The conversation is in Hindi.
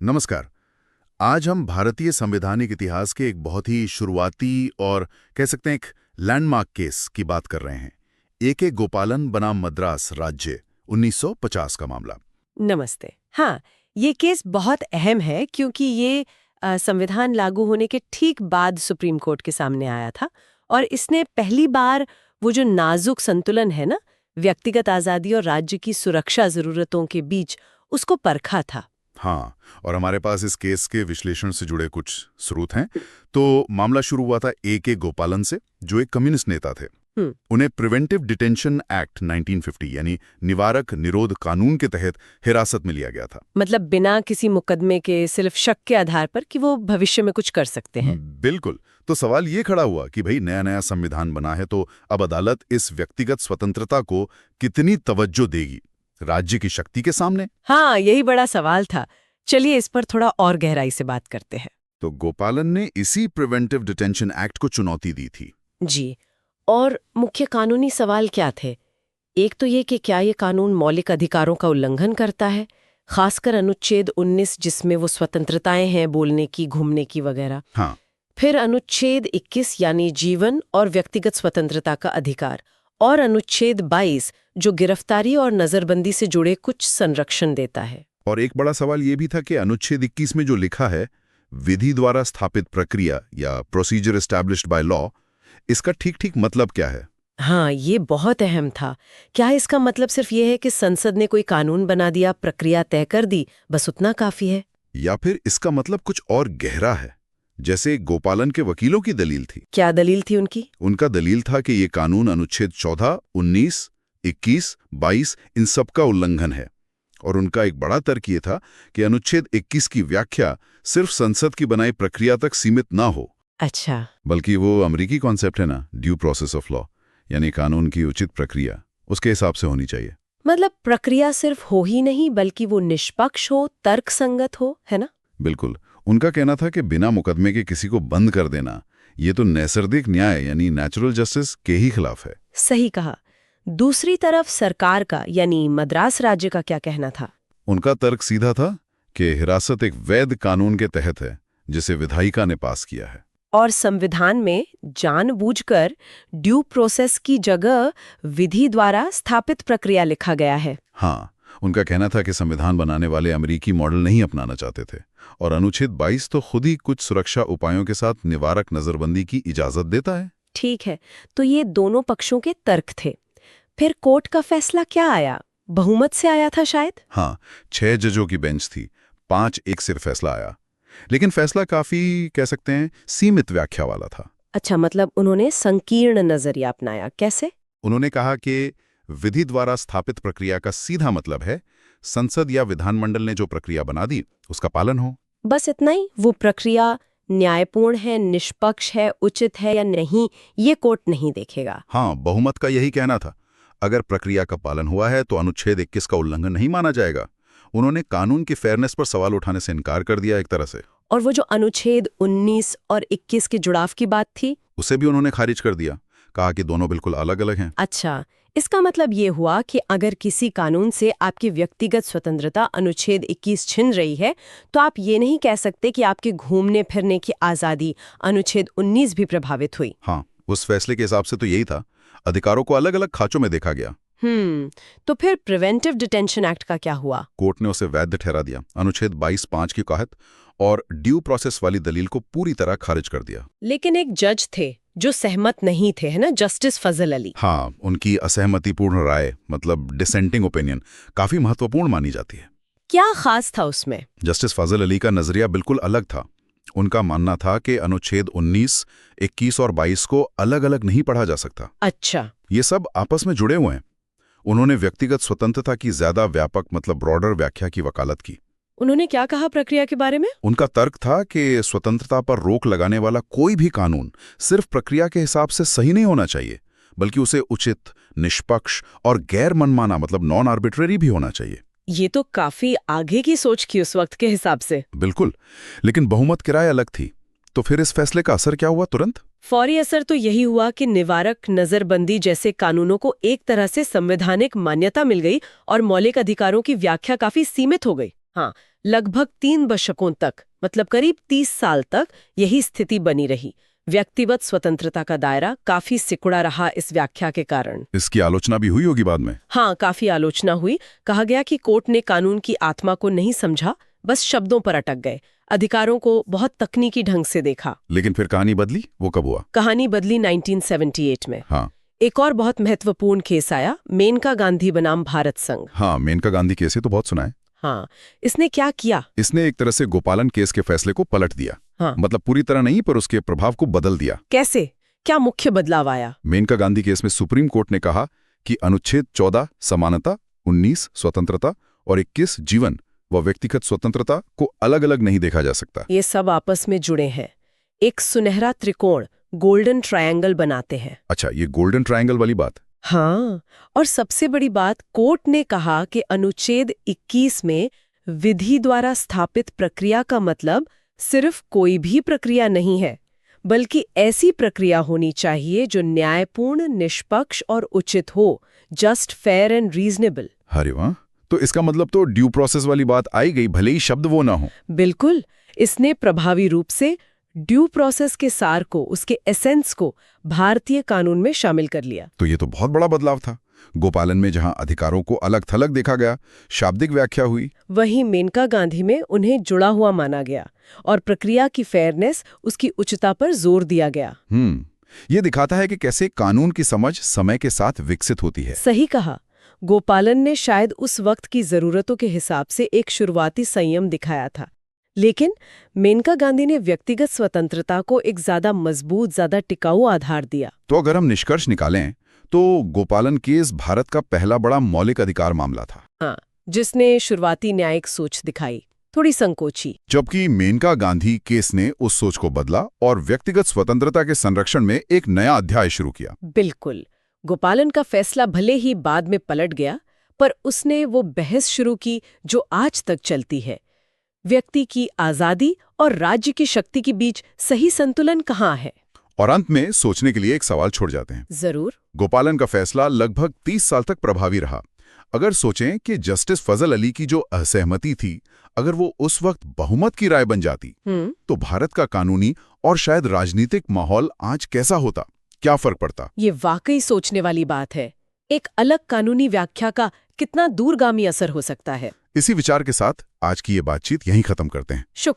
नमस्कार। आज हम भारतीय संवैधानिक इतिहास के एक बहुत ही शुरुआती और कह सकते हैं एक लैंडमार्क केस की बात कर रहे हैं। ए.के. गोपालन बनाम मद्रास राज्य 1950 का मामला। नमस्ते। हाँ, ये केस बहुत अहम है क्योंकि ये संविधान लागू होने के ठीक बाद सुप्रीम कोर्ट के सामने आया था और इसने पहली बार वो जो नाजुक संतुलन है ना, व्यक्तिगत आज़ादी और राज्य की सुरक्षा ज़रूरतों के बीच, उसको परखा था। हाँ, और हमारे पास इस केस के विश्लेषण से जुड़े कुछ स्रोत हैं। तो मामला शुरू हुआ था ए.के. गोपालन से, जो एक कम्युनिस्ट नेता थे। उन्हें प्रिवेंटिव डिटेंशन एक्ट 1950 यानी निवारक निरोध कानून के तहत हिरासत में लिया गया था। मतलब बिना किसी मुकदमे के, सिर्फ शक के आधार पर कि वो भविष्य में कुछ कर सकते हैं। बिल्कुल। तो सवाल ये खड़ा हुआ कि भाई नया नया संविधान बना है तो अब अदालत इस व्यक्तिगत स्वतंत्रता को कितनी तवज्जो देगी राज्य की शक्ति के सामने। हाँ, यही बड़ा सवाल था। चलिए इस पर थोड़ा और गहराई से बात करते हैं। तो गोपालन ने इसी प्रिवेंटिव डिटेंशन एक्ट को चुनौती दी थी। जी, और मुख्य कानूनी सवाल क्या थे? एक तो ये कि क्या ये कानून मौलिक अधिकारों का उल्लंघन करता है, खासकर अनुच्छेद 19 जिसमें वो स्वतंत्रताएं हैं बोलने की, घूमने की वगैरह। हाँ, फिर अनुच्छेद 21 यानी जीवन और व्यक्तिगत स्वतंत्रता का अधिकार, और अनुच्छेद 22 जो गिरफ्तारी और नजरबंदी से जुड़े कुछ संरक्षण देता है। और एक बड़ा सवाल ये भी था कि अनुच्छेद 21 में जो लिखा है विधि द्वारा स्थापित प्रक्रिया या प्रोसीजर एस्टैब्लिश्ड बाय लॉ, इसका ठीक ठीक मतलब क्या है? हाँ, ये बहुत अहम था। क्या इसका मतलब सिर्फ ये है कि संसद ने कोई कानून बना दिया, प्रक्रिया तय कर दी, बस उतना काफी है? या फिर इसका मतलब कुछ और गहरा है, जैसे गोपालन के वकीलों की दलील थी। क्या दलील थी उनकी? उनका दलील था कि ये कानून अनुच्छेद 14, 19, 21, 22 इन सब का उल्लंघन है। और उनका एक बड़ा तर्क ये था कि अनुच्छेद 21 की व्याख्या सिर्फ संसद की बनाई प्रक्रिया तक सीमित ना हो। अच्छा, बल्कि वो अमेरिकी कॉन्सेप्ट है ना, ड्यू प्रोसेस ऑफ लॉ, यानी कानून की उचित प्रक्रिया, उसके हिसाब से होनी चाहिए। मतलब प्रक्रिया सिर्फ हो ही नहीं बल्कि वो निष्पक्ष हो, तर्कसंगत हो, है ना? बिल्कुल। उनका कहना था कि बिना मुकदमे के किसी को बंद कर देना, ये तो नैसर्गिक न्याय यानी नेचुरल जस्टिस के ही खिलाफ है। सही कहा। दूसरी तरफ सरकार का यानी मद्रास राज्य का क्या कहना था? उनका तर्क सीधा था कि हिरासत एक वैध कानून के तहत है जिसे विधायिका ने पास किया है। और संविधान में जानबूझकर ड्यू प्रोसेस की जगह विधि द्वारा स्थापित प्रक्रिया लिखा गया है। हाँ, उनका कहना था कि संविधान बनाने वाले अमेरिकी मॉडल नहीं अपनाना चाहते थे और अनुच्छेद 22 तो खुद ही कुछ सुरक्षा उपायों के साथ निवारक नजरबंदी की इजाजत देता है। ठीक है, तो ये दोनों पक्षों के तर्क थे। फिर कोर्ट का फैसला क्या आया? बहुमत से आया था शायद? हाँ, 6 जजों की बेंच थी, 5-1 से फैसला आया। लेकिन फैसला काफी कह सकते हैं सीमित व्याख्या वाला था। अच्छा, मतलब उन्होंने संकीर्ण नजरिया अपनाया। कैसे? उन्होंने कहा कि विधि द्वारा स्थापित प्रक्रिया का सीधा मतलब है संसद या विधानमंडल ने जो प्रक्रिया बना दी उसका पालन हो। बस इतना ही? वो प्रक्रिया न्यायपूर्ण है, निष्पक्ष है, उचित है या नहीं, ये कोर्ट नहीं देखेगा। हाँ, बहुमत का यही कहना था। अगर प्रक्रिया का पालन हुआ है तो अनुच्छेद 21 का उल्लंघन नहीं माना जाएगा। उन्होंने कानून की फेयरनेस पर सवाल उठाने से इनकार कर दिया एक तरह से। और वो जो अनुच्छेद 19 और 21 के जुड़ाव की बात थी, उसे भी उन्होंने खारिज कर दिया, कहा कि दोनों बिल्कुल अलग अलग हैं। अच्छा, इसका मतलब ये हुआ कि अगर किसी कानून से आपकी व्यक्तिगत स्वतंत्रता अनुच्छेद 21 छिन रही है तो आप ये नहीं कह सकते कि आपके घूमने फिरने की आज़ादी अनुच्छेद 19 भी प्रभावित हुई। हाँ, उस फैसले के हिसाब से तो यही था। अधिकारों को अलग अलग खांचों में देखा गया। तो फिर प्रिवेंटिव डिटेंशन एक्ट का क्या हुआ? कोर्ट ने उसे वैध ठहरा दिया अनुच्छेद 22(5) के तहत और ड्यू प्रोसेस वाली दलील को पूरी तरह खारिज कर दिया। लेकिन एक जज थे जो सहमत नहीं थे, है ना, जस्टिस फजल अली। हाँ, उनकी असहमतिपूर्ण राय मतलब डिसेंटिंग ओपिनियन काफी महत्वपूर्ण मानी जाती है। क्या खास था उसमें? जस्टिस फजल अली का नजरिया बिल्कुल अलग था। उनका मानना था कि अनुच्छेद 19, 21 और 22 को अलग अलग नहीं पढ़ा जा सकता। अच्छा, ये सब आपस में जुड़े हुए हैं। उन्होंने व्यक्तिगत स्वतंत्रता की ज्यादा व्यापक मतलब ब्रॉडर व्याख्या की वकालत की। उन्होंने क्या कहा प्रक्रिया के बारे में? उनका तर्क था कि स्वतंत्रता पर रोक लगाने वाला कोई भी कानून सिर्फ प्रक्रिया के हिसाब से सही नहीं होना चाहिए, बल्कि उसे उचित, निष्पक्ष और गैर मनमाना मतलब नॉन आर्बिट्रेरी भी होना चाहिए। ये तो काफी आगे की सोच की उस वक्त के हिसाब से। बिल्कुल, लेकिन बहुमत की राय अलग थी। तो फिर इस फैसले का असर क्या हुआ? तुरंत फौरी असर तो यही हुआ कि निवारक नजरबंदी जैसे कानूनों को एक तरह से संवैधानिक मान्यता मिल गई और मौलिक अधिकारों की व्याख्या काफी सीमित हो गई। हाँ, लगभग 3 दशकों तक, मतलब करीब 30 साल तक यही स्थिति बनी रही। व्यक्तिगत स्वतंत्रता का दायरा काफी सिकुड़ा रहा इस व्याख्या के कारण। इसकी आलोचना भी हुई होगी बाद में। हाँ, काफी आलोचना हुई। कहा गया कि कोर्ट ने कानून की आत्मा को नहीं समझा, बस शब्दों पर अटक गए, अधिकारों को बहुत तकनीकी ढंग से देखा। लेकिन फिर कहानी बदली, वो कब हुआ? कहानी बदली 1978 में। हाँ, एक और बहुत महत्वपूर्ण केस आया, मेनका गांधी बनाम भारत संघ। हाँ, मेनका गांधी केस है तो बहुत सुना है। हाँ, इसने क्या किया? इसने एक तरह से गोपालन केस के फैसले को पलट दिया। हाँ। मतलब पूरी तरह नहीं, पर उसके प्रभाव को बदल दिया। कैसे? क्या मुख्य बदलाव आया? मेनका गांधी केस में सुप्रीम कोर्ट ने कहा कि अनुच्छेद 14 समानता, 19 स्वतंत्रता और 21 जीवन व व्यक्तिगत स्वतंत्रता को अलग अलग नहीं देखा जा सकता। ये सब आपस में जुड़े हैं, एक सुनहरा त्रिकोण, गोल्डन ट्रायंगल बनाते हैं। अच्छा, ये गोल्डन ट्रायंगल वाली बात। हाँ, और सबसे बड़ी बात, कोर्ट ने कहा कि अनुच्छेद 21 में विधि द्वारा स्थापित प्रक्रिया का मतलब सिर्फ कोई भी प्रक्रिया नहीं है, बल्कि ऐसी प्रक्रिया होनी चाहिए जो न्यायपूर्ण, निष्पक्ष और उचित हो, जस्ट, फेयर एंड रीजनेबल। अरे वाह, तो इसका मतलब तो ड्यू प्रोसेस वाली बात आई गई, भले ही शब्द वो ना हो। बिल्कुल, इसने प्रभावी रूप से ड्यू प्रोसेस के सार को, उसके एसेंस को भारतीय कानून में शामिल कर लिया। तो ये तो बहुत बड़ा बदलाव था। गोपालन में जहां अधिकारों को अलग थलग देखा गया, शाब्दिक व्याख्या हुई, वहीं मेनका गांधी में उन्हें जुड़ा हुआ माना गया और प्रक्रिया की फेयरनेस, उसकी उचितता पर जोर दिया गया। ये दिखाता है कि कैसे कानून की समझ समय के साथ विकसित होती है। सही कहा। गोपालन ने शायद उस वक्त की जरूरतों के हिसाब से एक शुरुआती संयम दिखाया था, लेकिन मेनका गांधी ने व्यक्तिगत स्वतंत्रता को एक ज्यादा मजबूत, ज्यादा टिकाऊ आधार दिया। तो अगर हम निष्कर्ष निकालें तो गोपालन केस भारत का पहला बड़ा मौलिक अधिकार मामला था। हाँ, जिसने शुरुआती न्यायिक सोच दिखाई, थोड़ी संकोची। जबकि मेनका गांधी केस ने उस सोच को बदला और व्यक्तिगत स्वतंत्रता के संरक्षण में एक नया अध्याय शुरू किया। बिल्कुल, गोपालन का फैसला भले ही बाद में पलट गया, पर उसने वो बहस शुरू की जो आज तक चलती है। व्यक्ति की आजादी और राज्य की शक्ति के बीच सही संतुलन कहाँ है? और अंत में सोचने के लिए एक सवाल छोड़ जाते हैं। जरूर। गोपालन का फैसला लगभग 30 साल तक प्रभावी रहा। अगर सोचें कि जस्टिस फजल अली की जो असहमति थी, अगर वो उस वक्त बहुमत की राय बन जाती, तो भारत का कानूनी और शायद राजनीतिक माहौल आज कैसा होता, क्या फर्क पड़ता? ये वाकई सोचने वाली बात है। एक अलग कानूनी व्याख्या का कितना दूरगामी असर हो सकता है। इसी विचार के साथ आज की ये बातचीत यहीं खत्म करते हैं। शुक्रिया।